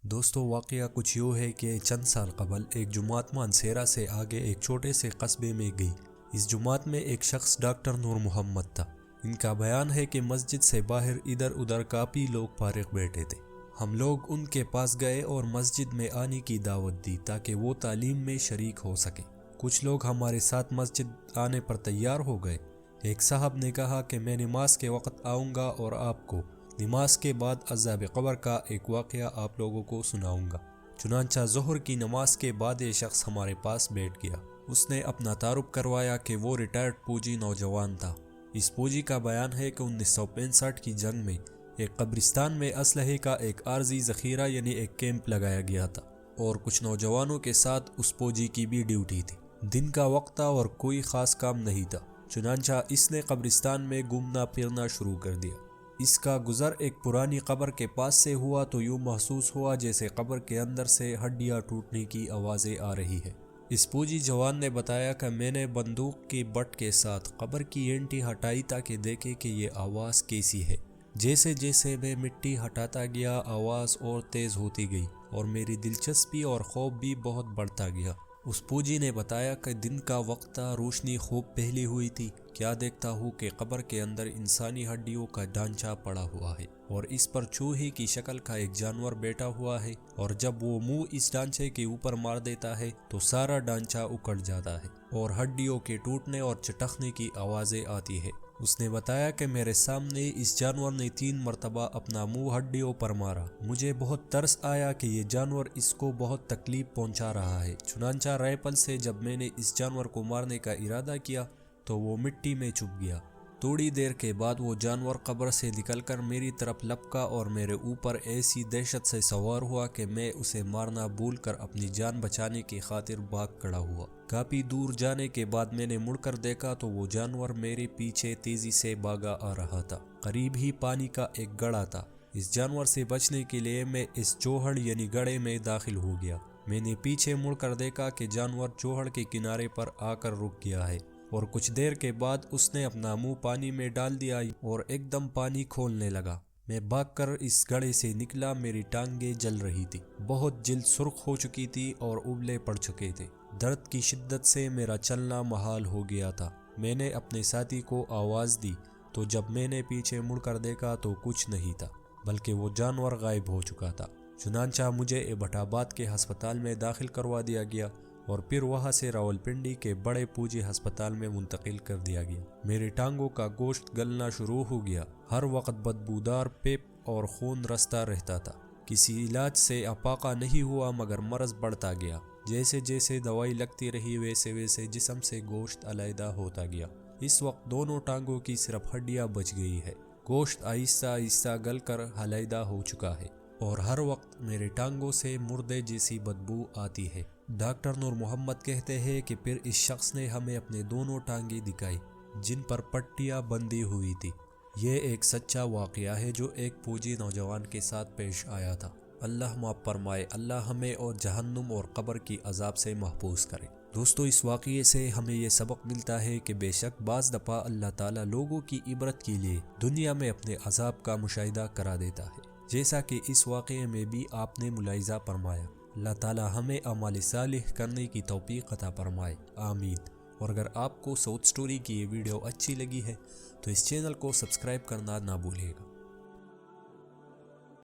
دوستو واقعہ کچھ یوں ہے کہ چند سال قبل ایک جماعت مانسہرہ سے آگے ایک چھوٹے سے قصبے میں گئی۔ اس جماعت میں ایک شخص ڈاکٹر نور محمد تھا۔ ان کا بیان ہے کہ مسجد سے باہر ادھر ادھر کافی لوگ فارغ بیٹھے تھے۔ ہم لوگ ان کے پاس گئے اور مسجد میں آنے کی دعوت دی تاکہ وہ تعلیم میں شریک ہو سکے۔ کچھ لوگ ہمارے ساتھ مسجد آنے پر تیار ہو گئے۔ ایک صاحب نے کہا کہ میں نماز کے وقت آؤں گا اور آپ کو نماز کے بعد عذاب قبر کا ایک واقعہ آپ لوگوں کو سناؤں گا۔ چنانچہ ظہر کی نماز کے بعد یہ شخص ہمارے پاس بیٹھ گیا۔ اس نے اپنا تعارف کروایا کہ وہ ریٹائرڈ فوجی نوجوان تھا۔ اس فوجی کا بیان ہے کہ 1965 کی جنگ میں ایک قبرستان میں اسلحے کا ایک عارضی ذخیرہ یعنی ایک کیمپ لگایا گیا تھا اور کچھ نوجوانوں کے ساتھ اس فوجی کی بھی ڈیوٹی تھی۔ دن کا وقت تھا اور کوئی خاص کام نہیں تھا، چنانچہ اس نے قبرستان میں گھومنا پھرنا شروع کر دیا۔ اس کا گزر ایک پرانی قبر کے پاس سے ہوا تو یوں محسوس ہوا جیسے قبر کے اندر سے ہڈیاں ٹوٹنے کی آوازیں آ رہی ہے۔ اس فوجی جوان نے بتایا کہ میں نے بندوق کی بٹ کے ساتھ قبر کی اینٹی ہٹائی تاکہ دیکھے کہ یہ آواز کیسی ہے۔ جیسے جیسے میں مٹی ہٹاتا گیا آواز اور تیز ہوتی گئی اور میری دلچسپی اور خوف بھی بہت بڑھتا گیا۔ اس فوجی نے بتایا کہ دن کا وقت تھا، روشنی خوب پھیلی ہوئی تھی۔ کیا دیکھتا ہوں کہ قبر کے اندر انسانی ہڈیوں کا ڈھانچہ پڑا ہوا ہے اور اس پر چوہے کی شکل کا ایک جانور بیٹھا ہوا ہے، اور جب وہ منہ اس ڈھانچے کے اوپر مار دیتا ہے تو سارا ڈھانچہ اکڑ جاتا ہے اور ہڈیوں کے ٹوٹنے اور چٹکنے کی آوازیں آتی ہے۔ اس نے بتایا کہ میرے سامنے اس جانور نے 3 مرتبہ اپنا منہ ہڈیوں پر مارا۔ مجھے بہت ترس آیا کہ یہ جانور اس کو بہت تکلیف پہنچا رہا ہے، چنانچہ رائفل سے جب میں نے اس جانور کو مارنے کا ارادہ کیا تو وہ مٹی میں چھپ گیا۔ تھوڑی دیر کے بعد وہ جانور قبر سے نکل کر میری طرف لپکا اور میرے اوپر ایسی دہشت سے سوار ہوا کہ میں اسے مارنا بھول کر اپنی جان بچانے کی خاطر بھاگ کھڑا ہوا۔ کافی دور جانے کے بعد میں نے مڑ کر دیکھا تو وہ جانور میرے پیچھے تیزی سے بھاگا آ رہا تھا۔ قریب ہی پانی کا ایک گڑھا تھا۔ اس جانور سے بچنے کے لیے میں اس چوہڑ یعنی گڑھے میں داخل ہو گیا۔ میں نے پیچھے مڑ کر دیکھا کہ جانور چوہڑ کے کنارے پر آ کر رک گیا ہے اور کچھ دیر کے بعد اس نے اپنا منہ پانی میں ڈال دیا اور ایک دم پانی کھولنے لگا۔ میں بھاگ کر اس گڑھے سے نکلا۔ میری ٹانگیں جل رہی تھی، بہت جلد سرخ ہو چکی تھی اور ابلے پڑ چکے تھے۔ درد کی شدت سے میرا چلنا محال ہو گیا تھا۔ میں نے اپنے ساتھی کو آواز دی تو جب میں نے پیچھے مڑ کر دیکھا تو کچھ نہیں تھا بلکہ وہ جانور غائب ہو چکا تھا۔ چنانچہ مجھے ایبٹ آباد کے ہسپتال میں داخل کروا دیا گیا اور پھر وہاں سے راولپنڈی کے بڑے فوجی ہسپتال میں منتقل کر دیا گیا۔ میری ٹانگوں کا گوشت گلنا شروع ہو گیا، ہر وقت بدبودار پیپ اور خون رستا رہتا تھا۔ کسی علاج سے افاقہ نہیں ہوا مگر مرض بڑھتا گیا۔ جیسے جیسے دوائی لگتی رہی ویسے ویسے جسم سے گوشت علیحدہ ہوتا گیا۔ اس وقت دونوں ٹانگوں کی صرف ہڈیاں بچ گئی ہے، گوشت آہستہ آہستہ گل کر علیحدہ ہو چکا ہے اور ہر وقت میرے ٹانگوں سے مردے جیسی بدبو آتی ہے۔ ڈاکٹر نور محمد کہتے ہیں کہ پھر اس شخص نے ہمیں اپنے دونوں ٹانگیں دکھائی جن پر پٹیاں بندھی ہوئی تھی۔ یہ ایک سچا واقعہ ہے جو ایک فوجی نوجوان کے ساتھ پیش آیا تھا۔ اللہ معاف فرمائے، اللہ ہمیں اور جہنم اور قبر کی عذاب سے محفوظ کرے۔ دوستو اس واقعے سے ہمیں یہ سبق ملتا ہے کہ بے شک بعض دفعہ اللہ تعالیٰ لوگوں کی عبرت کے لیے دنیا میں اپنے عذاب کا مشاہدہ کرا دیتا ہے، جیسا کہ اس واقعے میں بھی آپ نے ملاحظہ فرمایا۔ اللہ تعالیٰ ہمیں اعمال صالح کرنے کی توفیق عطا فرمائے، آمین۔ اور اگر آپ کو ساؤتھ سٹوری کی یہ ویڈیو اچھی لگی ہے تو اس چینل کو سبسکرائب کرنا نہ بھولیے گا۔